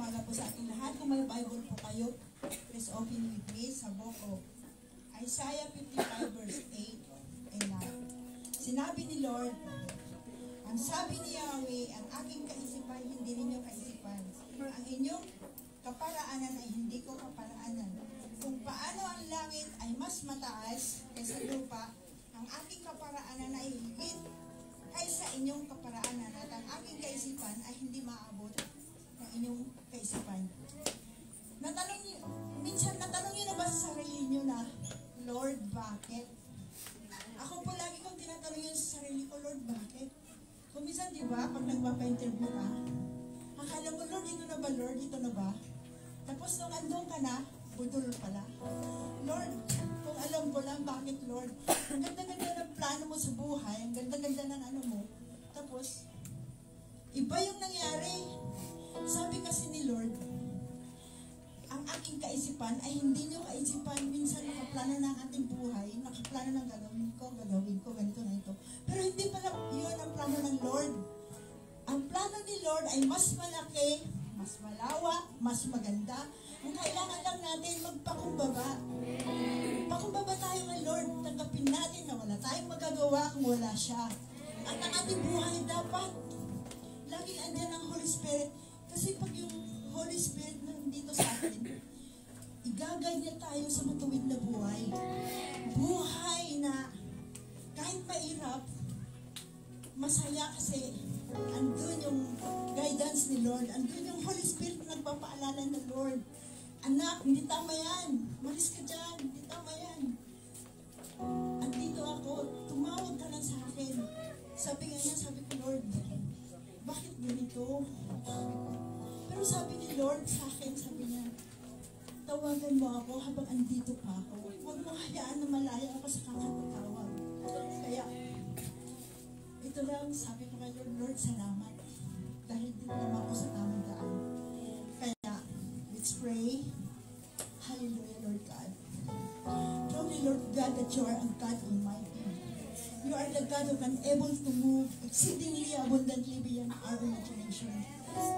umaga po sa ating lahat. Kung may Bible po kayo, please open with me sa book of Isaiah 55 verse 8 and 9. Sinabi ni Lord, ang sabi ni Yahweh, ang aking kaisipan, hindi ninyo kaisipan. Ang inyong kaparaanan ay hindi ko kaparaanan. Kung paano ang langit ay mas mataas kaysa lupa, ang aking kaparaanan ay higit kaysa inyong kaparaanan, at ang aking kaisipan ay hindi maabot ng inyong kaisipan. Minsan natanong niyo na ba sa sarili niyo na, Lord, bakit? Ako po lagi kong tinatanong yun sa sarili ko, Lord, bakit? Kung minsan, di ba, pag nagpapa-interview ka, akala mo, Lord, ito na ba, Lord, ito na ba? Tapos nung andun ka na, budol pala. Lord, kung alam ko lang, bakit, Lord? Ang ganda-ganda ng plano mo sa buhay, ang ganda-ganda ng ano mo. Tapos, iba yung nangyari. Sabi kasi ni Lord, ang aking kaisipan ay hindi nyo kaisipan. Minsan nakaplano ng ating buhay, nakaplano ng gagawin ko, ganito na ito. Pero hindi pala yun ang plano ng Lord. Ang plano ni Lord ay mas malaki, mas malawak, mas maganda. Ang kailangan lang natin magpakumbaba. Pakumbaba tayo kay Lord. Tanggapin natin na wala tayong magagawa kung wala siya. At ang ating buhay dapat laging andyan ang Holy Spirit. Kasi pag yung Holy Spirit nandito sa atin, igagay niya tayo sa matuwid na buhay. Buhay na kahit mahirap, masaya kasi andun yung guidance ni Lord. Andun yung Holy Spirit na nagpapaalala ng Lord. Anak, hindi tama yan. Malis ka dyan. Hindi tama yan. Andito ako. Tumawag ka lang sa akin. Sabi nga niya, sabi ko, Lord, bakit ganito? Pero sabi ni Lord sa akin, sabi niya, tawagan mo ako habang andito pa ako. Huwag mo hayaan na malaya ako sa kakatawag. Kaya, ito lang, sabi ko kay Lord, Lord, salamat. Dahil dito naman ako sa tamang daan. Kaya, let's pray. Hallelujah, Lord God. Truly, Lord God, that you are a God Almighty. You are the God who can able to move exceedingly abundantly beyond our imagination.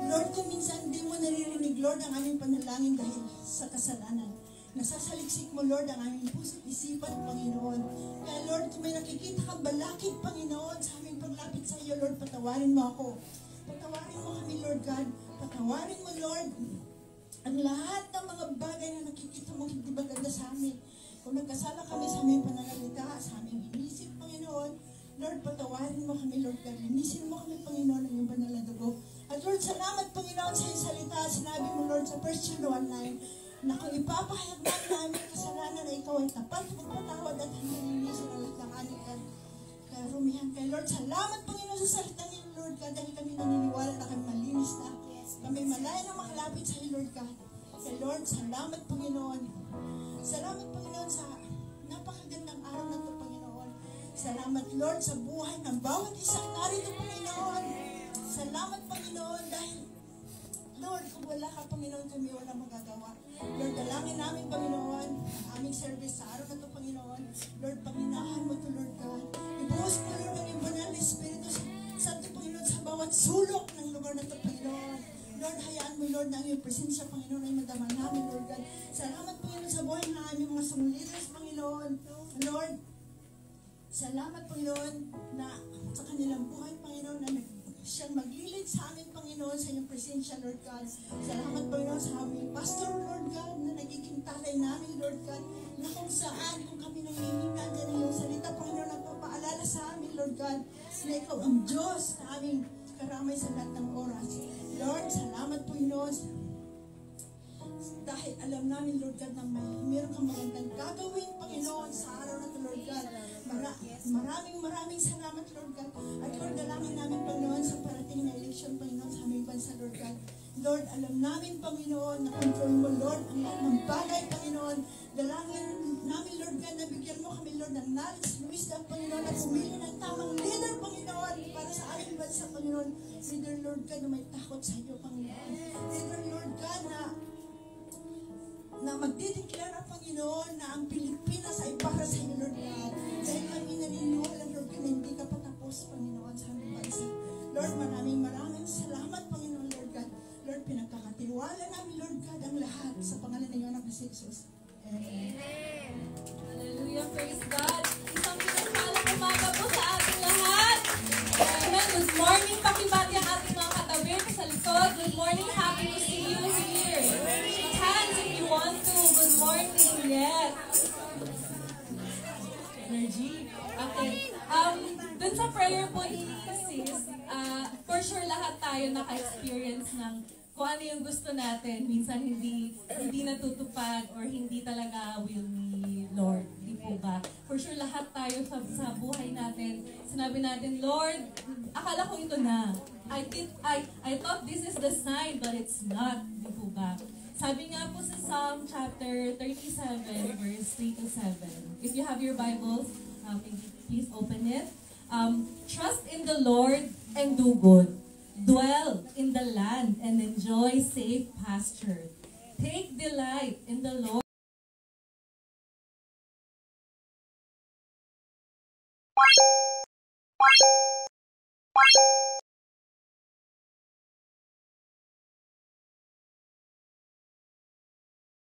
Lord, kung minsan hindi mo naririnig, Lord, ang aming panalangin dahil sa kasalanan. Nasasaliksik mo, Lord, ang aming puso't isipan, Panginoon. Kaya, Lord, kung may nakikita kang balakid, Panginoon, sa aming paglapit sa iyo, Lord, patawarin mo ako. Patawarin mo kami, Lord God. Patawarin mo, Lord, ang lahat ng mga bagay na nakikita mo hindi maganda sa amin. Kung nagkasala kami sa aming pananalita, sa aming inisip, Panginoon, Lord, patawarin mo kami, Lord God. Linisin mo kami, Panginoon, ng iyong banal na dugo. At Lord, salamat, Panginoon, sa iyong salita. Sinabi mo, Lord, sa 1 John 1:9, na kung ipapahayag namin kasalanan na ikaw ay tapat, magpatawad at hinilinisin ang latanganin at karumihan kay Lord. Salamat, Panginoon, sa salita niyo, Lord God, dahil kami naniniwala na kami malinis na. Kami malaya na makalapit sa iyo, Lord God. Kay Lord, salamat, Panginoon. Salamat, Panginoon, sa napakagandang araw na ito, Panginoon. Salamat, Lord, sa buhay ng bawat isang narito, Panginoon. Salamat, Panginoon, dahil, Lord, kung wala ka, Panginoon, kami wala magagawa. Lord, dalangin namin, Panginoon, ang aming service sa araw na ito, Panginoon. Lord, panginahan mo ito, Lord God. Ibuhos mo, Lord, ang iyong banal na Espiritu Santo, Panginoon, sa bawat sulok ng lugar na ito, Panginoon. Lord, hayaan mo, Lord, na ang iyong presensya, Panginoon, ay madama namin, Lord God. Salamat, Panginoon, sa buhay ng aming mga sumuliters, Panginoon. Lord, salamat, Panginoon, na sa kanilang buhay, Panginoon, na siyang maglilid sa amin, Panginoon, sa iyong presensya, Lord God. Salamat, Panginoon, sa aming pastor, Lord God, na nagiging tatay namin, Lord God, na kung saan, kung kami nanginginan dyan ng iyong salita, Panginoon, nagpapaalala sa amin, Lord God, na ikaw ang Diyos na aming karamay sa lahat ng oras. Lord, salamat, Panginoon, dahil alam namin, Lord God, na mayroon kang magandang gagawin, Panginoon, sa araw na ito, Lord God. Maraming salamat, Lord God. At Lord, dalangin namin, Panginoon, sa parating na eleksyon, Panginoon, sa aming bansa, Lord God. Lord, alam namin, Panginoon, na control mo, Lord, ang lahat ng bagay, Panginoon. Dalangin namin, Lord God, na bigyan mo kami, Lord, ng knowledge, wisdom, Panginoon, at pumili ng tamang leader, Panginoon, para sa aming bansa, Panginoon. Leader, Lord God, na may takot sa iyo, Panginoon. Leader, Lord God, na magdideklara, Panginoon, na ang Pilipinas ay para sa iyo, Lord God. Dahil kami naniniwala, Lord God, na hindi ka patapos, Panginoon, sa aming bansa. Lord, maraming salamat, Panginoon, Lord God. Lord, pinagkakati Tiwala namin, Lord God, ang lahat sa pangalan ng iyong anak na si Jesus. Amen. Hallelujah, praise God. Isang pinagpalang umaga po sa ating lahat. Amen. Good morning, pakibati ang ating mga katabi sa likod. Good morning, happy to see you here. Shake hands if you want to. Good morning, yes. Energy. Okay. Dun sa prayer po ni Sis, for sure lahat tayo naka-experience ng kung ano yung gusto natin. Minsan hindi natutupad or hindi talaga will ni Lord. Di po ba? For sure lahat tayo sa buhay natin, sinabi natin, Lord, akala ko ito na. I thought this is the sign, but it's not. Di po ba? Sabi nga po sa Psalm chapter 37, verse 3 to 7. If you have your Bibles, please open it. Trust in the Lord and do good. Dwell in the land and enjoy safe pasture. Take delight in the Lord.